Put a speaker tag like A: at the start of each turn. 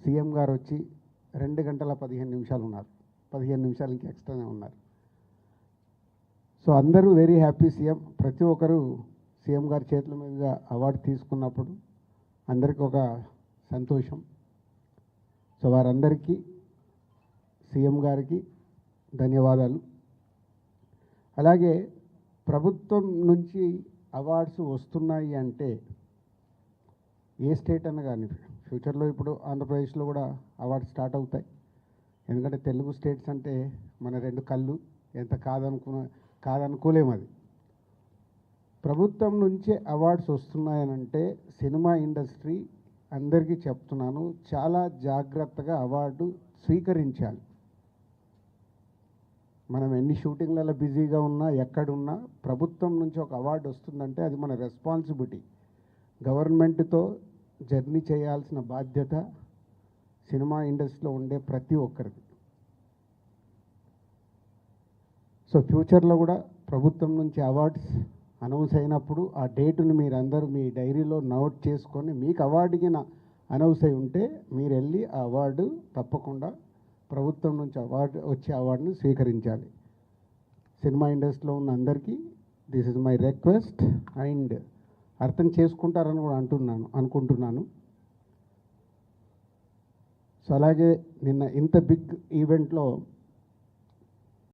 A: CM గారు వచ్చి 2 గంటల 15 నిమిషాలు ఉన్నారు. 15 నిమిషాలు ఇంకా ఎక్స్ట్రానే ఉన్నారు. సో అందరూ వెరీ హ్యాపీ. ప్రతి ఒక్కరు సీఎం గారి చేతుల మీదుగా అవార్డు తీసుకున్నప్పుడు అందరికీ ఒక సంతోషం. సో వారందరికీ సీఎం గారికి ధన్యవాదాలు. అలాగే ప్రభుత్వం నుంచి అవార్డ్స్ వస్తున్నాయి అంటే ఏ స్టేట్ అన్న కానీ, ఫ్యూచర్లో ఇప్పుడు ఆంధ్రప్రదేశ్లో కూడా అవార్డ్స్ స్టార్ట్ అవుతాయి. ఎందుకంటే తెలుగు స్టేట్స్ అంటే మన 2 కళ్ళు, ఎంత కాదనుకోలేము. అది ప్రభుత్వం నుంచే అవార్డ్స్ వస్తున్నాయనంటే సినిమా ఇండస్ట్రీ అందరికీ చెప్తున్నాను, చాలా జాగ్రత్తగా అవార్డు స్వీకరించాలి. మనం ఎన్ని షూటింగ్లలో బిజీగా ఉన్నా, ఎక్కడున్నా ప్రభుత్వం నుంచి ఒక అవార్డు వస్తుందంటే అది మన రెస్పాన్సిబిలిటీ. గవర్నమెంట్తో జర్నీ చేయాల్సిన బాధ్యత సినిమా ఇండస్ట్రీలో ఉండే ప్రతి ఒక్కరిది. సో ఫ్యూచర్లో కూడా ప్రభుత్వం నుంచి అవార్డ్స్ అనౌన్స్ అయినప్పుడు ఆ డేటును మీరందరూ మీ డైరీలో నోట్ చేసుకొని, మీకు అవార్డుకి అనౌన్స్ అయి ఉంటే మీరు వెళ్ళి ఆ అవార్డు తప్పకుండా ప్రభుత్వం నుంచి వచ్చే అవార్డుని స్వీకరించాలి. సినిమా ఇండస్ట్రీలో ఉన్న అందరికీ this is my request. And అర్థం చేసుకుంటారని కూడా అనుకుంటున్నాను. సో అలాగే నిన్న ఇంత బిగ్ ఈవెంట్లో